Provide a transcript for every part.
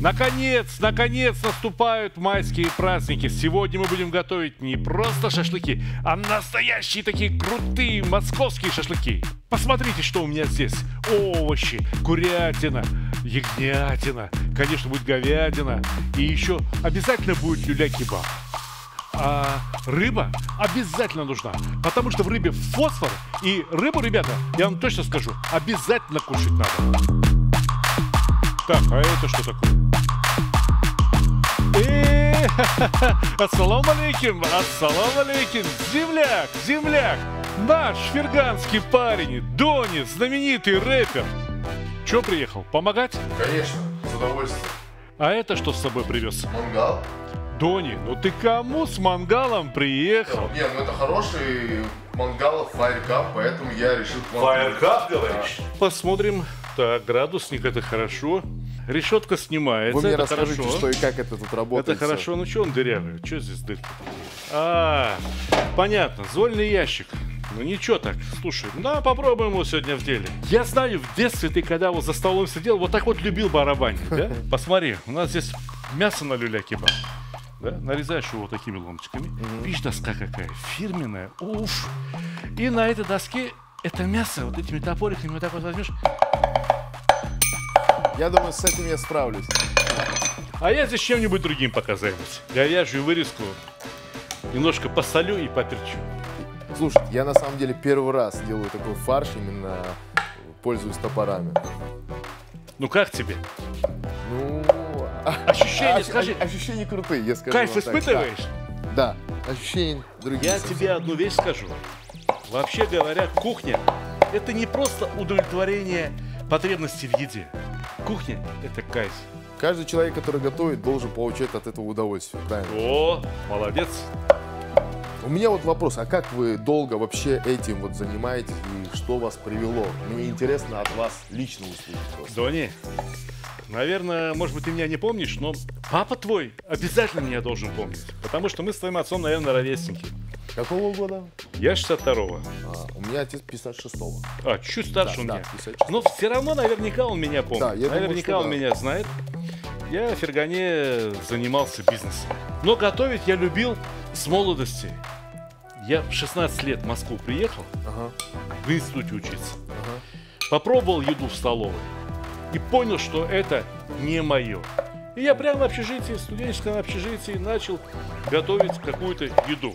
Наконец наступают майские праздники. Сегодня мы будем готовить не просто шашлыки, а настоящие такие крутые московские шашлыки. Посмотрите, что у меня здесь. Овощи, курятина, ягнятина, конечно, будет говядина. И еще обязательно будет люля-кебаб. А рыба обязательно нужна, потому что в рыбе фосфор. И рыбу, ребята, я вам точно скажу, обязательно кушать надо. Так, а это что такое? Ассаламу алейкум, ассаламу алейкум, земляк, наш ферганский парень, Дони, знаменитый рэпер. Че приехал, помогать? Конечно, с удовольствием. А это что с собой привез? Мангал? Дони, ну ты кому с мангалом приехал? Не, ну это хороший мангал, фаеркап, поэтому я решил... Фаеркап, говоришь? Посмотрим. Так, градусник, это хорошо. Решетка снимается, Вы мне это расскажите, хорошо. что и как это тут работает. Это хорошо, ну что он дырявый? Что здесь дырка? А, понятно, зольный ящик. Ну ничего так, слушай, да, попробуем его сегодня в деле. Я знаю, в детстве ты, когда вот за столом сидел, вот так вот любил барабанить, да? Посмотри, у нас здесь мясо на люля-кебаб. Да? Нарезаешь его вот такими ломтиками. Видишь, доска какая фирменная. Уф. И на этой доске это мясо вот этими топориками вот так вот возьмешь. Я думаю, с этим я справлюсь. А я здесь чем-нибудь другим пока займусь. Говяжью вырезку немножко посолю и поперчу. Слушай, я на самом деле первый раз делаю такой фарш, именно пользуюсь топорами. Ну как тебе? Ну, Ощущения, скажи. Ощущения крутые, я скажу. Кайф вам так. испытываешь? Да, ощущения другие. Я совсем. тебе одну вещь скажу. Вообще говоря, кухня – это не просто удовлетворение потребностей в еде. Кухня – это кайф. Каждый человек, который готовит, должен получать от этого удовольствие, правильно? О, молодец. У меня вот вопрос, а как вы долго вообще этим вот занимаетесь и что вас привело? Мне интересно от вас лично услышать просто. Дони, наверное, может быть, ты меня не помнишь, но папа твой обязательно меня должен помнить. Потому что мы с твоим отцом, наверное, ровесники. Какого года? Я 62-го. У меня отец 56-го. А, чуть старше Да, меня. 56. Но все равно наверняка он меня помнит. Да, я думаю, наверняка что он да. меня знает. Я в Фергане занимался бизнесом. Но готовить я любил с молодости. Я в 16 лет в Москву приехал, Ага, в институте учиться. ага. Попробовал еду в столовой и понял, что это не мое. И я прямо в общежитии, в студенческом общежитии начал готовить какую-то еду.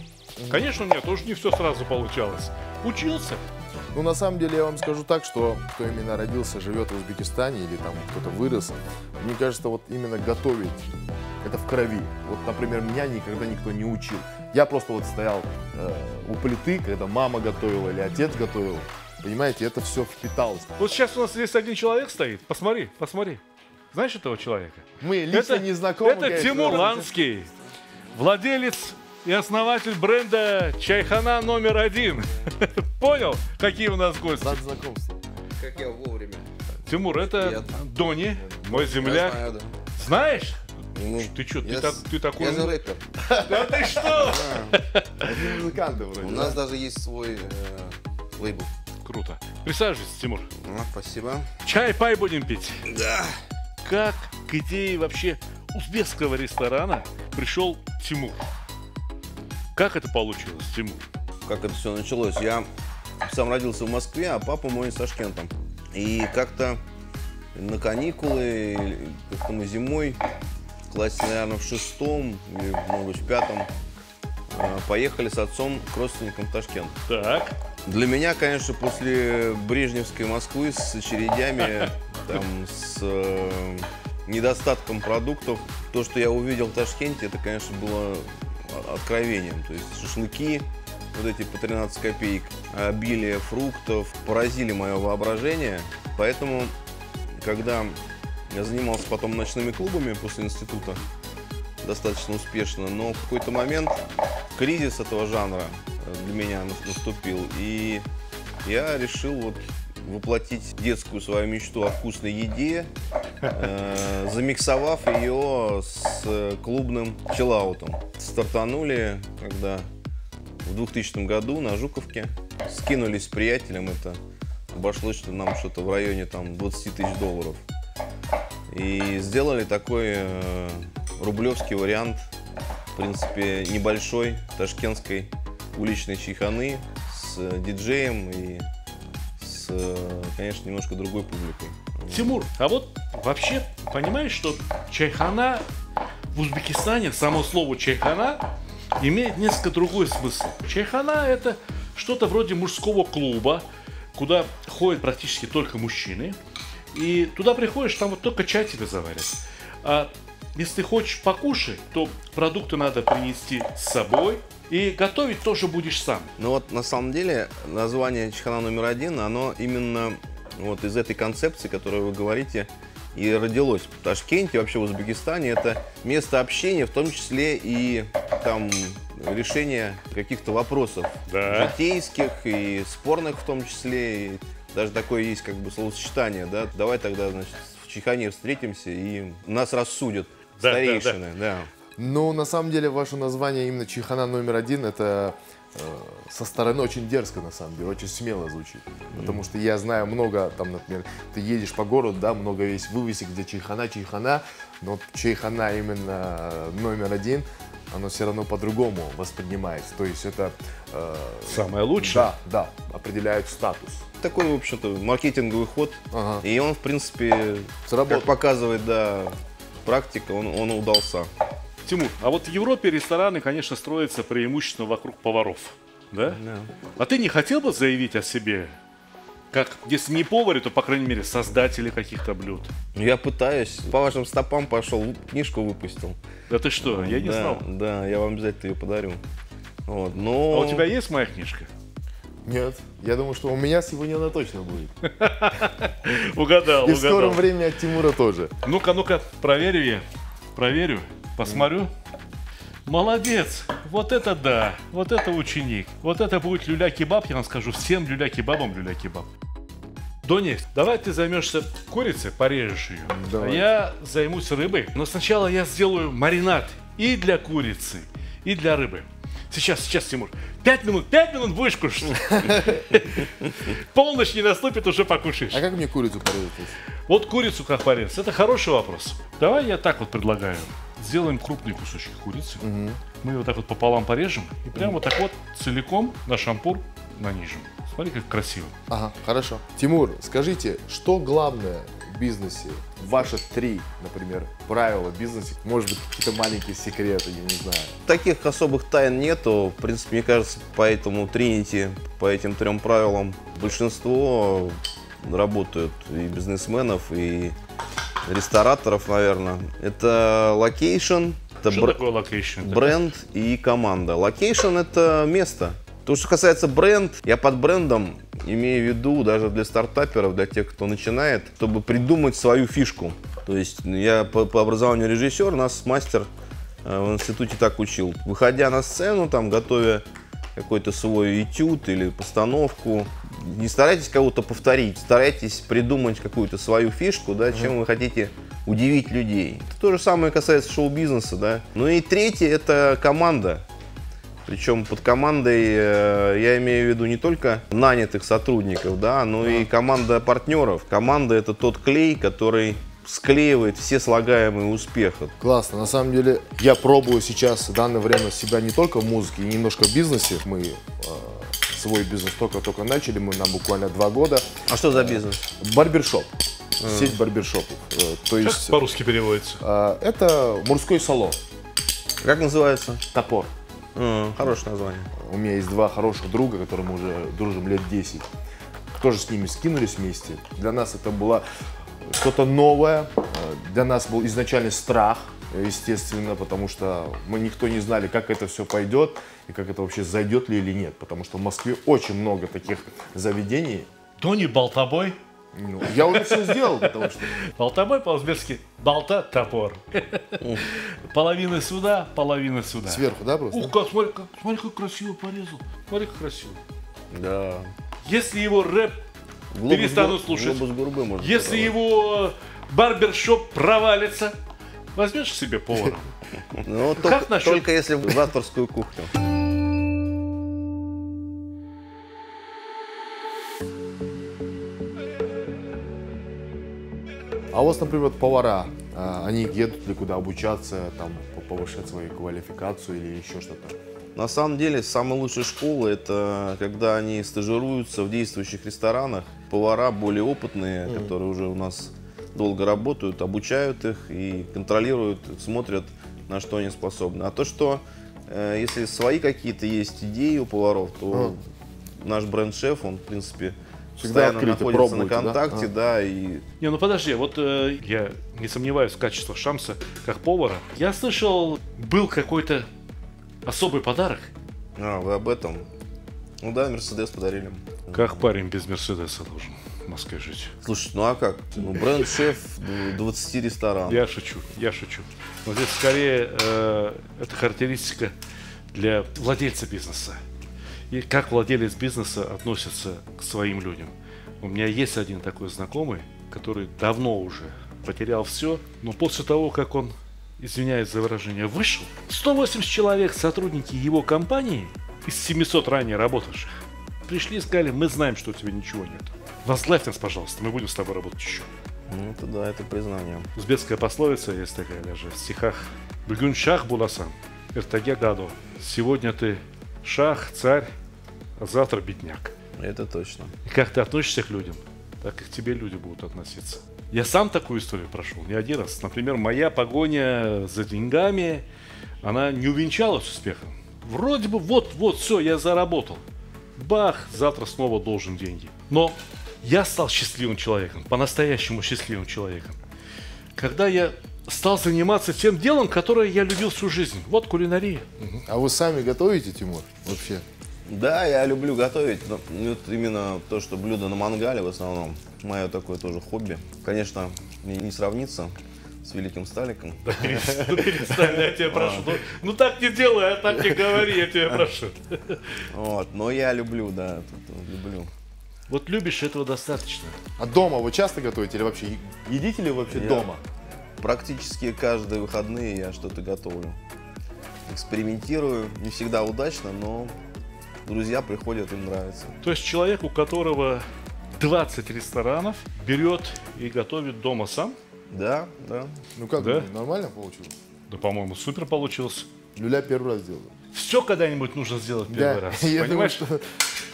Конечно, у меня тоже не все сразу получалось. Учился. Ну, на самом деле, я вам скажу так, что кто именно родился, живет в Узбекистане или там кто-то вырос, мне кажется, вот именно готовить, это в крови. Вот, например, меня никогда никто не учил. Я просто вот стоял у плиты, когда мама готовила или отец готовил. Понимаете, это все впиталось. Вот сейчас у нас здесь один человек стоит. Посмотри, посмотри. Знаешь этого человека? Мы лично не знакомы. Это конечно. Тимур Ланский, владелец и основатель бренда «Чайхана номер 1». Понял, какие у нас гости? Рад знакомству. Как я вовремя. Тимур, это Приятно. Дони, мой земляк. Я знаю, да. Знаешь? Ну, Ты что, я ты такой... Я же рэпер. Да ты что? Они музыканты вроде. У да? нас даже есть свой лейбл. Круто. Присаживайся, Тимур. Спасибо. Чай-пай будем пить. Да. Как к идее вообще узбекского ресторана пришел Тимур? Как это получилось, Тимур? Как это все началось? Я сам родился в Москве, а папа мой из Ташкента. И как-то на каникулы, как-то мы зимой, в классе, наверное, в 6-м или, может быть, в 5-м, поехали с отцом к родственникам в Ташкент. Так. Для меня, конечно, после брежневской Москвы с очередями, там, с недостатком продуктов, то, что я увидел в Ташкенте, это, конечно, было откровением. То есть шашлыки, вот эти по 13 копеек, обилие фруктов поразили мое воображение. Поэтому, когда я занимался потом ночными клубами после института, достаточно успешно, но в какой-то момент кризис этого жанра для меня наступил, и я решил вот воплотить детскую свою мечту о вкусной еде, замиксовав ее с клубным чиллаутом. Стартанули, когда в 2000 году на Жуковке, скинулись с приятелем, это обошлось нам что-то в районе там, $20 000. И сделали такой рублевский вариант, в принципе, небольшой, ташкентской уличной чайханы с диджеем и с, конечно, немножко другой публикой. Тимур, а вот вообще понимаешь, что чайхана в Узбекистане, само слово чайхана имеет несколько другой смысл. Чайхана — это что-то вроде мужского клуба, куда ходят практически только мужчины. И туда приходишь, там вот только чай тебе заварят. А если ты хочешь покушать, то продукты надо принести с собой. И готовить тоже будешь сам. Ну вот на самом деле название чайхана номер 1, оно именно вот из этой концепции, которую вы говорите, и родилось. В Ташкенте, вообще в Узбекистане, это место общения, в том числе и там решение каких-то вопросов житейских и спорных в том числе. И даже такое есть как бы словосочетание, да, давай тогда, значит, в чайхане встретимся и нас рассудят старейшины, да. Ну, на самом деле, ваше название именно чайхана номер 1, это со стороны очень дерзко, на самом деле, очень смело звучит. Потому что я знаю много, там, например, ты едешь по городу, да, много есть вывесок, где чайхана, но чайхана именно номер 1, оно все равно по-другому воспринимается. То есть это... самое лучшее? Да, определяет статус. Такой, в общем-то, маркетинговый ход. Ага. И он, в принципе, как показывает, да, практика, он удался. Тимур, а вот в Европе рестораны, конечно, строятся преимущественно вокруг поваров, да? Да. А ты не хотел бы заявить о себе, как, если не поваре, то, по крайней мере, создатели каких-то блюд? Я пытаюсь, по вашим стопам пошел, книжку выпустил. Да ты что, я не знал. Да, я вам обязательно ее подарю. Вот, но... А у тебя есть моя книжка? Нет, я думаю, что у меня сегодня она точно будет. Угадал, И в скором времени от Тимура тоже. Ну-ка, проверю я. Проверю, посмотрю. Молодец, вот это да, вот это ученик. Вот это будет люля-кебаб, я вам скажу, всем люля-кебабам люля-кебаб. Доня, давай ты займешься курицей, порежешь ее. Давай. А я займусь рыбой. Но сначала я сделаю маринад и для курицы, и для рыбы. Сейчас, Тимур. 5 минут будешь кушать. Полночь не наступит, уже покушаешь. А как мне курицу порезать? Вот курицу как порезать? Это хороший вопрос. Давай я так вот предлагаю. Сделаем крупные кусочки курицы. Мы его так вот пополам порежем. И прямо вот так вот целиком на шампур нанижем. Смотри, как красиво. Ага, хорошо. Тимур, скажите, что главное в бизнесе? Ваши 3, например, правила бизнеса. Может быть, какие-то маленькие секреты, я не знаю. Таких особых тайн нету. В принципе, мне кажется, по этому Тринити, по этим 3 правилам большинство работают и бизнесменов, и рестораторов, наверное. Это локейшн, это Что такое локейшн? бренд и команда. Локейшн — это место. То, что касается бренд, я под брендом имею в виду даже для стартаперов, для тех, кто начинает, чтобы придумать свою фишку. То есть я по образованию режиссер, нас мастер в институте так учил. Выходя на сцену, там, готовя какой-то свой этюд или постановку, не старайтесь кого-то повторить, старайтесь придумать какую-то свою фишку, да, чем вы хотите удивить людей. Это то же самое касается шоу-бизнеса, да. Ну и третье — это команда. Причем под командой я имею в виду не только нанятых сотрудников, да, но и команда партнеров. Команда — это тот клей, который склеивает все слагаемые успеха. Классно. На самом деле, я пробую сейчас в данное время себя не только в музыке, и немножко в бизнесе. Мы свой бизнес только начали, нам буквально 2 года. А что за бизнес? Барбершоп. Сеть барбершопов. То Как есть по-русски переводится? это мужской салон. Как называется? Топор. Хорошее название. У меня есть 2 хороших друга, которые мы уже дружим лет 10. Тоже с ними скинулись вместе. Для нас это было что-то новое. Для нас был изначальный страх, естественно, потому что мы никто не знали, как это все пойдет и как это вообще зайдет ли или нет. Потому что в Москве очень много таких заведений. Дони болтобой. Ну, я уже все сделал, потому что... Болтобой по-узбекски болта топор. Половина сюда, половина сюда. Сверху, да, просто? Ух, смотри, как красиво порезал. Смотри, как красиво. Да. Если его рэп перестанут слушать, если его барбершоп провалится, возьмешь себе повара. Ну, Как насчет... только если в авторскую кухню. А у вас, например, повара, они едут ли куда обучаться, там, повышать свою квалификацию или еще что-то? На самом деле, самая лучшая школа – это когда они стажируются в действующих ресторанах. Повара более опытные, которые уже у нас долго работают, обучают их и контролируют, смотрят, на что они способны. А то, что если свои какие-то есть идеи у поваров, то наш бренд-шеф, он, в принципе, всегда постоянно находится на контакте, да, и... Не, ну подожди, вот я не сомневаюсь в качестве Шамса как повара. Я слышал, был какой-то особый подарок. А, вы об этом? Ну да, Мерседес подарили. Как парень без Мерседеса должен в Москве жить? Слушай, ну а как? Ну, бренд-шеф 20 ресторанов. Я шучу, я шучу. Но здесь скорее это характеристика для владельца бизнеса. И как владелец бизнеса относится к своим людям. У меня есть один такой знакомый, который давно уже потерял все, но после того, как он, извиняюсь за выражение, вышел, 180 человек, сотрудники его компании, из 700 ранее работавших, пришли и сказали: мы знаем, что у тебя ничего нет. Возглавь нас, пожалуйста, мы будем с тобой работать еще. Ну, это да, это признание. Узбекская пословица есть такая даже в стихах. «Бүгін шах буласан, эртеге гадо». Сегодня ты шах, царь, а завтра бедняк. Это точно. И как ты относишься к людям, так и к тебе люди будут относиться. Я сам такую историю прошел не один раз. Например, моя погоня за деньгами, она не увенчалась успехом. Вроде бы вот, все, я заработал. Бах, завтра снова должен деньги. Но я стал счастливым человеком, по-настоящему счастливым человеком, когда я стал заниматься тем делом, которое я любил всю жизнь. Вот кулинария. А вы сами готовите, Тимур, вообще? Да, я люблю готовить. Но вот именно то, что блюдо на мангале в основном. Мое такое тоже хобби. Конечно, не сравнится с великим Сталиком. Перестань, я тебя прошу. Ну так не делай, а так не говори, я тебя прошу. Вот, но я люблю, да, люблю. Вот любишь, этого достаточно. А дома вы часто готовите или вообще едите ли вы вообще дома? Практически каждые выходные я что-то готовлю. Экспериментирую, не всегда удачно, но друзья приходят, им нравится. То есть человек, у которого 20 ресторанов, берет и готовит дома сам? Да, да. Ну как, Да? нормально получилось? Да, по-моему, супер получилось. Люля первый раз сделала. Все когда-нибудь нужно сделать первый раз. я думаю, Понимаешь? что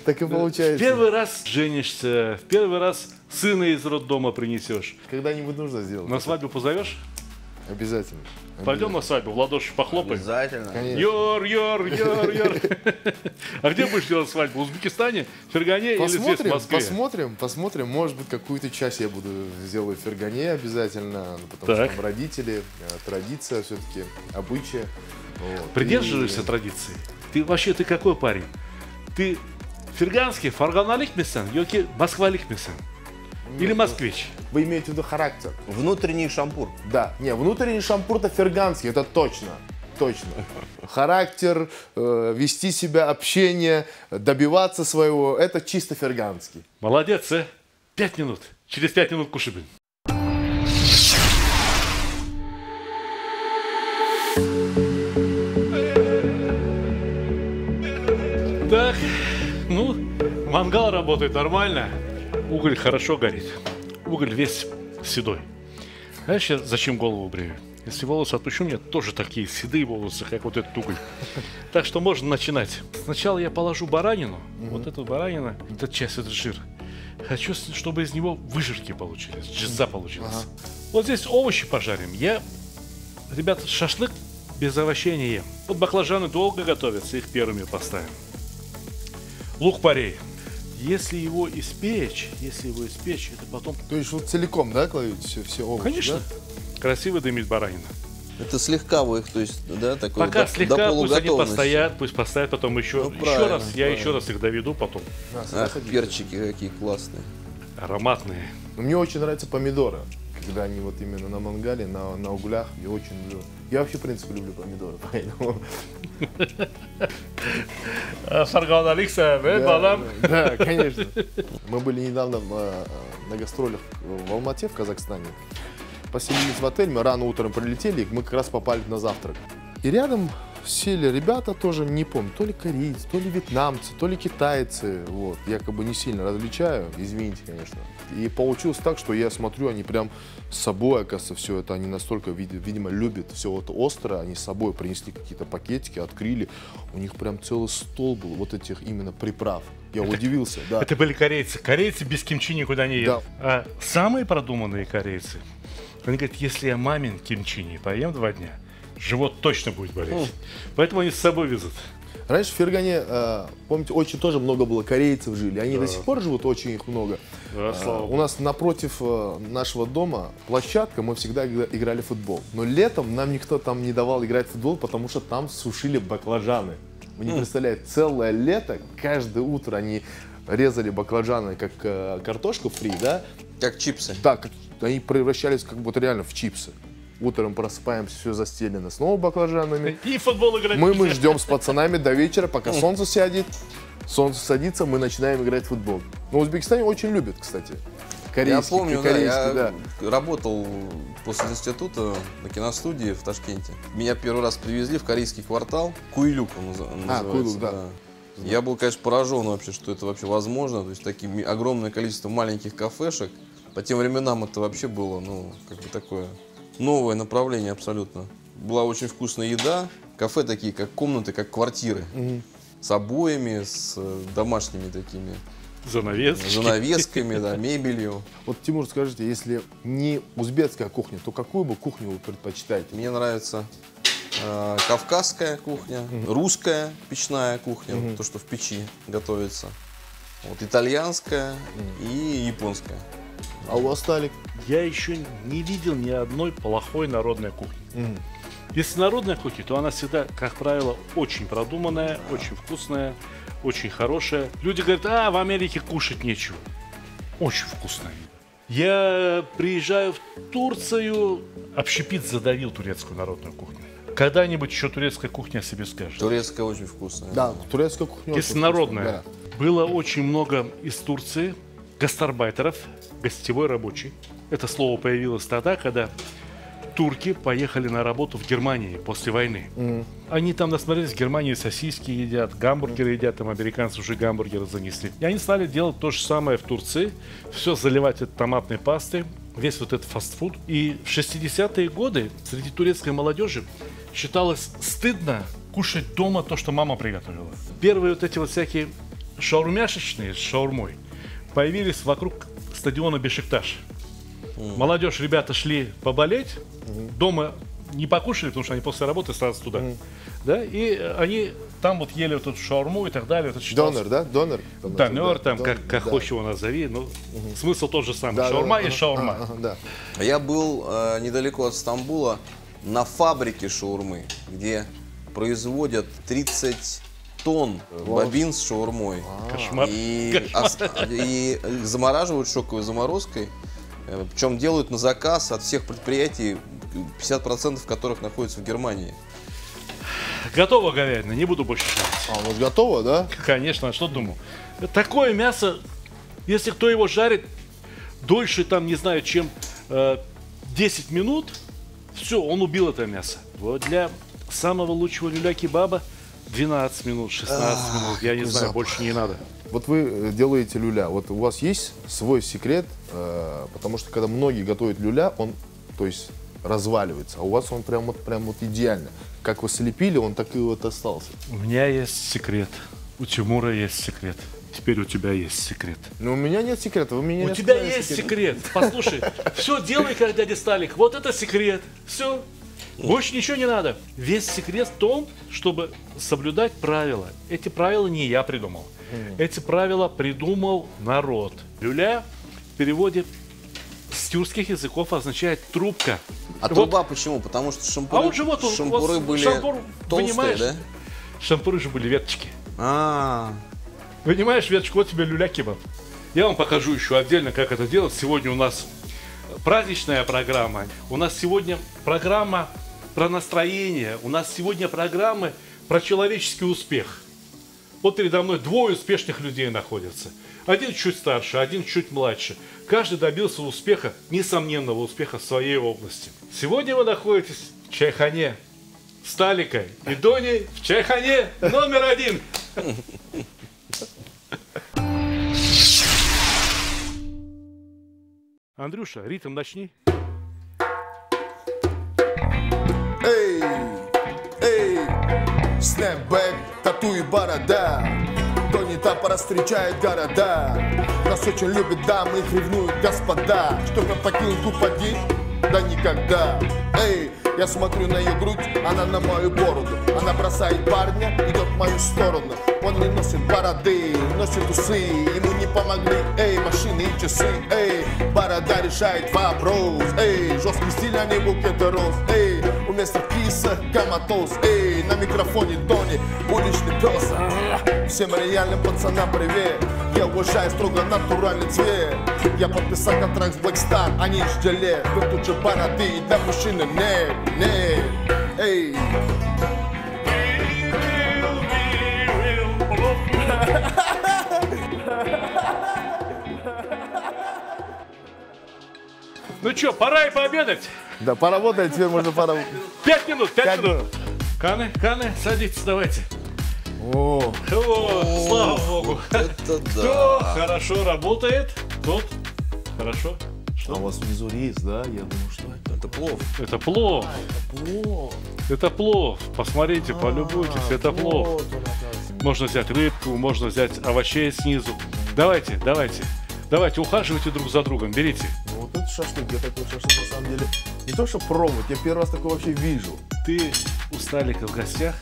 так и получается. В первый раз женишься, в первый раз сына из роддома принесешь. Когда-нибудь нужно сделать. На свадьбу позовешь? Обязательно. Пойдем на свадьбу, в ладоши похлопаем. Обязательно. Конечно. Йор. А где будешь делать свадьбу? В Узбекистане, в Фергане или здесь, в Москве? Посмотрим. Может быть, какую-то часть я буду сделать в Фергане обязательно, потому что Так. там родители, традиция все-таки, обычаи. Вот. Придерживаешься традиции? Ты вообще, ты какой парень? Ты ферганский, фарганалик мисен, йоки москвалик мисен? Или москвич? Вы имеете в виду характер? Внутренний шампур. Да. Не, внутренний шампур-то ферганский, это точно. Точно. Характер, вести себя, общение, добиваться своего, это чисто ферганский. Молодец, 5 минут. Через 5 минут кушай. Так, ну, мангал работает нормально. Уголь хорошо горит. Уголь весь седой. Знаешь, я зачем голову брею? Если волосы отпущу, у меня тоже такие седые волосы, как вот этот уголь. Так что можно начинать. Сначала я положу баранину. Вот эту баранину, эта часть, этот жир. Хочу, чтобы из него выжирки получились, джиза получилась. Вот здесь овощи пожарим. Я, ребята, шашлык без овощей не ем. Вот баклажаны долго готовятся, их первыми поставим. Лук-порей. Если его испечь, это потом... То есть вот целиком, да, кладете все овощи? Конечно. Да? Красиво дымит баранина. Это слегка вы их, то есть, да, такой Пока до слегка, пусть они полуготовности. пусть постоят, потом еще, Ну, еще правильно, раз, я правильно. еще раз их доведу потом. Ах, перчики какие классные. Ароматные. Но мне очень нравятся помидоры, когда они вот именно на мангале, на углях. Я очень люблю. Я вообще, в принципе, люблю помидоры, поэтому... Фарган Алекса, балам. Да, конечно. Мы были недавно на гастролях в Алмате, в Казахстане. Поселились в отель, мы рано утром прилетели, мы как раз попали на завтрак. И рядом сели ребята тоже, не помню, то ли корейцы, то ли вьетнамцы, то ли китайцы. Вот. Я как бы не сильно различаю, извините, конечно. И получилось так, что я смотрю, они прям с собой, оказывается, все это, они настолько, видимо, любят все вот острое, они с собой принесли какие-то пакетики, открыли, у них прям целый стол был вот этих именно приправ. Я удивился, да. Это были корейцы. Корейцы без кимчи никуда не едут. Да. А самые продуманные корейцы, они говорят, если я мамин кимчи не поем 2 дня, живот точно будет болеть. Поэтому они с собой везут. Раньше в Фергане, помните, очень тоже много было корейцев жили. Они до сих пор живут, очень их много. Да, слава У нас напротив нашего дома площадка, мы всегда играли в футбол. Но летом нам никто там не давал играть в футбол, потому что там сушили баклажаны. Вы не представляете, целое лето, каждое утро они резали баклажаны, как картошку фри, да? Как чипсы. Да, они превращались как будто реально в чипсы. Утром просыпаемся, все застелено снова баклажанами. И в футбол играть. Мы ждем с пацанами до вечера, пока солнце сядет. Солнце садится, мы начинаем играть в футбол. Но в Узбекистане очень любят, кстати. Корейский, Я помню, корейский, да, я работал после института на киностудии в Ташкенте. Меня первый раз привезли в корейский квартал. Куилюк он называется. Куилюк, да. Я был, конечно, поражен вообще, что это вообще возможно. То есть такие огромное количество маленьких кафешек. По тем временам это вообще было, ну, как бы такое новое направление абсолютно. Была очень вкусная еда. Кафе такие, как комнаты, как квартиры. С обоями, с домашними такими занавесками, да, мебелью. Вот, Тимур, скажите, если не узбекская кухня, то какую бы кухню вы предпочитаете? Мне нравится кавказская кухня, русская печная кухня, вот то, что в печи готовится, вот, итальянская и японская. А у вас, Сталик? Я еще не видел ни одной плохой народной кухни. Если народная кухня, то она всегда, как правило, очень продуманная, очень вкусная, очень хорошая. Люди говорят, в Америке кушать нечего. Очень вкусная еда. Я приезжаю в Турцию, общепит задавил турецкую народную кухню. Когда-нибудь еще турецкая кухня о себе скажет. Турецкая очень вкусная. Да, турецкая кухня Если очень народная. вкусная, да. Было очень много из Турции гастарбайтеров, гостевой рабочий. Это слово появилось тогда, когда турки поехали на работу в Германии после войны. Они там насмотрелись, в Германии сосиски едят, гамбургеры едят, там американцы уже гамбургеры занесли. И они стали делать то же самое в Турции, все заливать это томатной пастой, весь вот этот фастфуд. И в 60-е годы среди турецкой молодежи считалось стыдно кушать дома то, что мама приготовила. Первые вот эти вот всякие шаурмяшечные с шаурмой появились вокруг стадиона Бешикташ. Молодежь, ребята шли поболеть, дома не покушали, потому что они после работы сразу туда. Да? И они там вот ели вот эту шаурму и так далее. Это Донор, да? Донор? Донор, там, как хочешь его назови. Но смысл тот же самый. Да, шаурма да, и шаурма. Да. Я был недалеко от Стамбула на фабрике шаурмы, где производят 30 тонн бобин с шаурмой. Кошмар. И замораживают шоковой заморозкой. Причем делают на заказ от всех предприятий, 50% которых находятся в Германии. Готово говядина, не буду больше жарить. Вот готово, да? Конечно, а что думал? Такое мясо, если кто его жарит дольше, там, не знаю, чем 10 минут, все, он убил это мясо. Вот для самого лучшего люля-кебаба 12 минут, 16 минут, я не знаю, запах. больше не надо. Вот вы делаете люля. Вот у вас есть свой секрет, потому что когда многие готовят люля, он, то есть, разваливается, а у вас он прям вот идеально. Как вы слепили, он так и вот остался. У меня есть секрет, у Тимура есть секрет. Теперь у тебя есть секрет. Но у меня нет секрета, вы меня У не тебя оставляете есть секрет. Послушай, все делай, как дядя Сталик. Вот это секрет. Все. Больше ничего не надо. Весь секрет в том, чтобы соблюдать правила. Эти правила не я придумал. Эти правила придумал народ. Люля в переводе с тюркских языков означает трубка. А Вот. труба почему? Потому что шампуры, вот же вот он, шампуры вот были шампур, толстые, понимаешь? да? Шампуры же были веточки. А, Понимаешь, веточку, вот тебе люля-кебаб. Я вам покажу еще отдельно, как это делать. Сегодня у нас праздничная программа. У нас сегодня программа про настроение. У нас сегодня программы про человеческий успех. Вот передо мной двое успешных людей находятся. Один чуть старше, один чуть младше. Каждый добился успеха, несомненного успеха в своей области. Сегодня вы находитесь в чайхане Сталикой и Доней в Чайхане номер 1. Андрюша, ритм начни. Эй, эй, снэпбэк, тату и борода. Тони Тапора встречает города. Нас очень любят дамы, их ревнуют господа. Чтобы покинуть группу 1? Да никогда. Эй, я смотрю на ее грудь, она на мою бороду. Она бросает парня, идет в мою сторону. Он не носит бороды, носит усы. Ему не помогли, эй, машины и часы. Эй, борода решает вопрос. Эй, жесткий стиль, а не букеты роз. Эй, у мистер Киса коматоз. Эй, на микрофоне Тони, уличный пес. Всем реальным пацанам привет. Я уважаю строго натуральный цвет. Я подписал контракт с Black Star, они ждали. Вы тут же бороды, и для мужчины нет, нет. Эй. Ну что, пора и пообедать. Да, поработать теперь можно пора. 5 минут, 5 5 минут. Каны, садитесь, давайте. О, Слава богу. Это Кто да. хорошо работает, тот хорошо. а у вас внизу рис, да? Я думаю, что это? Это плов. Это плов. О, Это плов. Посмотрите, полюбуйтесь, это плов. вот он, оказывается. Можно взять рыбку, можно взять овощей снизу. Давайте, ухаживайте друг за другом, берите. Ну, вот это шашлык, я такой шашлык на самом деле не то что пробовать, я первый раз такой вообще вижу. Ты у Сталика в гостях,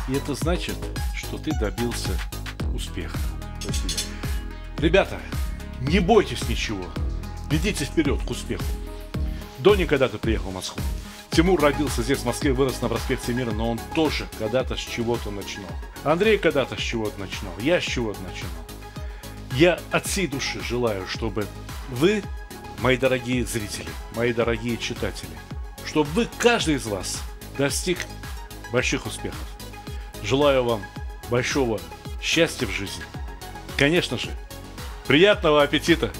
и это значит, что ты добился успеха. Спасибо. Ребята, не бойтесь ничего. Идите вперед к успеху. Дони когда-то приехал в Москву. Тимур родился здесь, в Москве, вырос на проспекте Мира, но он тоже когда-то с чего-то начинал. Андрей когда-то с чего-то начинал, я с чего-то начинал. Я от всей души желаю, чтобы вы, мои дорогие зрители, мои дорогие читатели, чтобы вы, каждый из вас, достиг больших успехов. Желаю вам большого счастья в жизни. Конечно же, приятного аппетита!